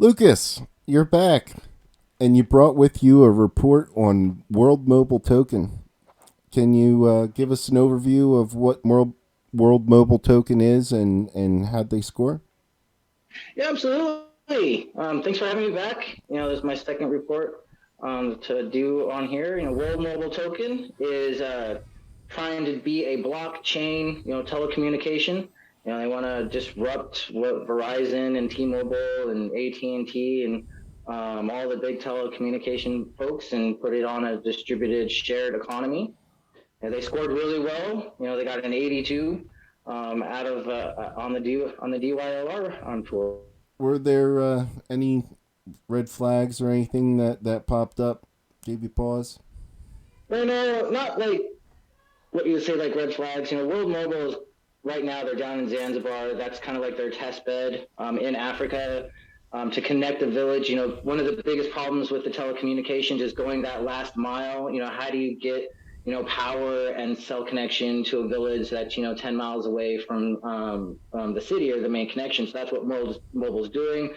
Lucas, you're back, and you brought with you a report on World Mobile Token. Can you give us an overview of what World Mobile Token is and how they score? Yeah, absolutely. Thanks for having me back. This is my second report to do on here. World Mobile Token is trying to be a blockchain, telecommunication. They want to disrupt what Verizon and T-Mobile and AT&T and all the big telecommunication folks and put it on a distributed shared economy. And they scored really well. They got an 82 out of on the DYOR tool. Were there any red flags or anything that popped up? Gave you pause? No, no, not like what you would say like red flags. World Mobile is right now they're down in Zanzibar. That's kind of like their test bed in Africa to connect the village. One of the biggest problems with the telecommunications is going that last mile. How do you get power and cell connection to a village that's 10 miles away from the city or the main connection? So that's what Mobile's doing.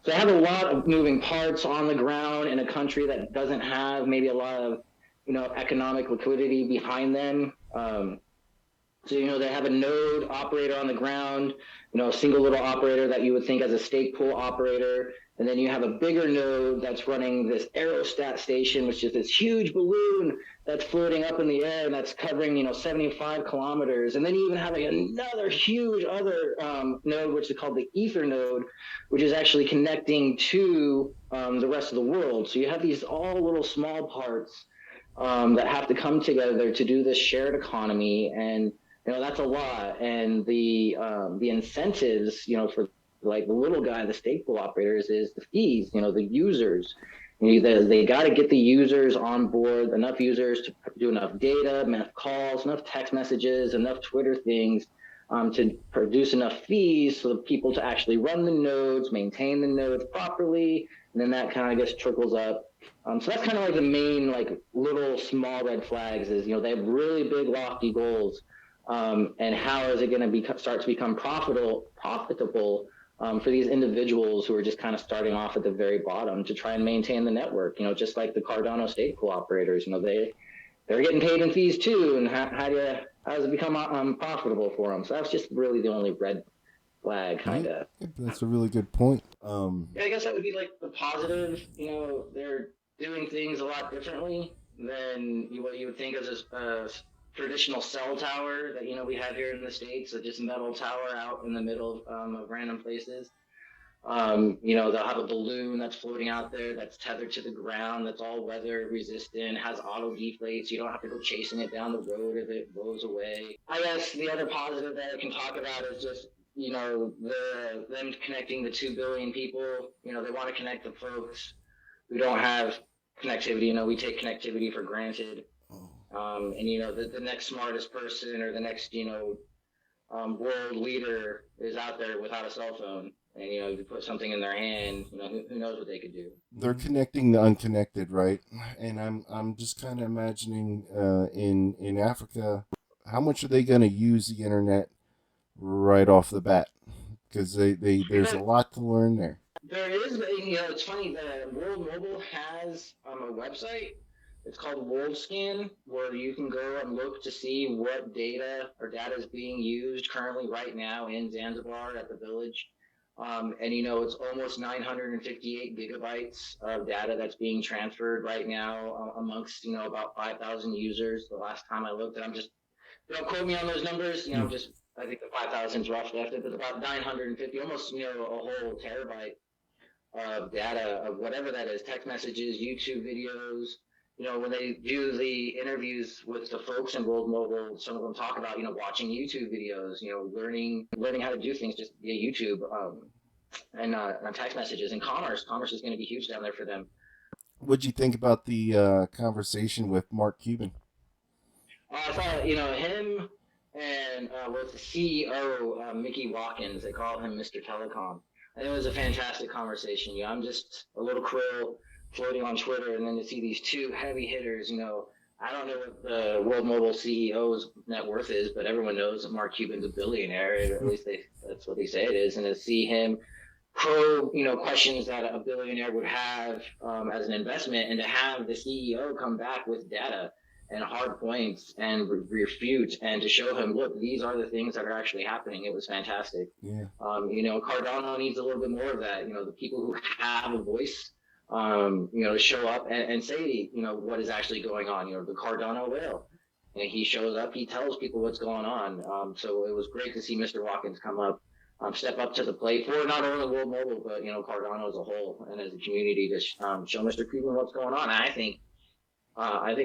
So they have a lot of moving parts on the ground in a country that doesn't have maybe a lot of economic liquidity behind them. So they have a node operator on the ground, a single little operator that you would think as a stake pool operator. And then you have a bigger node that's running this aerostat station, which is this huge balloon that's floating up in the air and that's covering 75 kilometers. And then you even have like another huge other node, which is called the ether node, which is actually connecting to the rest of the world. So you have these all little small parts that have to come together to do this shared economy, and that's a lot. And the incentives, for like the little guy, the stake pool operators, is the fees. The users. They got to get the users on board, enough users to do enough data, enough calls, enough text messages, enough Twitter things to produce enough fees for the people to actually run the nodes, maintain the nodes properly, and then that kind of just trickles up. So that's kind of like the main, like little small red flags is, they have really big lofty goals. And how is it going to start to become profitable for these individuals who are just kind of starting off at the very bottom to try and maintain the network, just like the Cardano stake pool operators, they're getting paid in fees too. And how does it become profitable for them? So that's just really the only red flag Yeah, kind of. that's a really good point. Yeah, I guess that would be like the positive. They're doing things a lot differently than what you would think of as a traditional cell tower that we have here in the states, a just metal tower out in the middle of random places. They'll have a balloon that's floating out there that's tethered to the ground, that's all weather resistant, has auto deflate, so you don't have to go chasing it down the road if it blows away. I guess the other positive that I can talk about is just them connecting the 2 billion people. They want to connect the folks who don't have connectivity. We take connectivity for granted. And the next smartest person or the next world leader is out there without a cell phone, and if you put something in their hand, who knows what they could do. They're connecting the unconnected, right? And I'm just kind of imagining in Africa, how much are they going to use the internet right off the bat? Because there's a lot to learn there. There is, it's funny that World Mobile has a website. It's called WorldScan, where you can go and look to see what data is being used currently right now in Zanzibar at the village. And it's almost 958 gigabytes of data that's being transferred right now amongst about 5,000 users. The last time I looked, and I'm just don't quote me on those numbers. Hmm. Just I think the 5,000 is rough left. It's about 950, almost a whole terabyte of data of whatever that is, text messages, YouTube videos. When they do the interviews with the folks in World Mobile, some of them talk about, watching YouTube videos, learning how to do things just via YouTube, and text messages and commerce. Commerce is going to be huge down there for them. What'd you think about the conversation with Mark Cuban? I thought, him and with the CEO, Mickey Watkins, they call him Mr. Telecom. I think it was a fantastic conversation. I'm just a little krill floating on Twitter, and then to see these two heavy hitters, I don't know what the World Mobile CEO's net worth is, but everyone knows that Mark Cuban's a billionaire. At least that's what they say it is. And to see him questions that a billionaire would have as an investment, and to have the CEO come back with data and hard points and refute, and to show him, look, these are the things that are actually happening. It was fantastic. Yeah. Cardano needs a little bit more of that. The people who have a voice, to show up and say, what is actually going on. The Cardano whale. And he shows up, he tells people what's going on. So it was great to see Mr. Watkins come up, step up to the plate for not only World Mobile, but Cardano as a whole and as a community to show Mr. Cleveland what's going on. And I think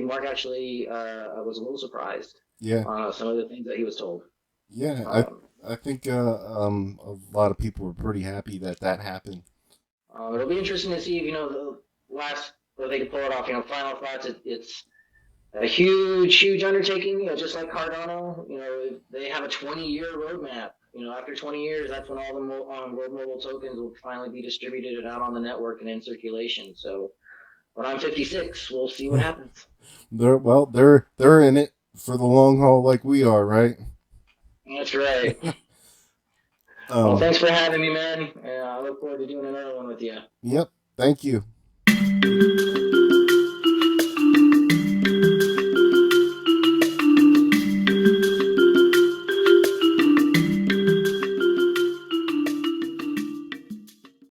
Mark actually was a little surprised. Yeah. Some of the things that he was told. Yeah. I think a lot of people were pretty happy that that happened. It'll be interesting to see if the last, or they can pull it off. Final thoughts. It's a huge undertaking. Just like Cardano. They have a 20-year roadmap. After 20 years, that's when all the World Mobile tokens will finally be distributed and out on the network and in circulation. So when I'm 56, we'll see what happens. They're in it for the long haul, like we are, right? That's right. Well, thanks for having me, man. I look forward to doing another one with you. Yep. Thank you.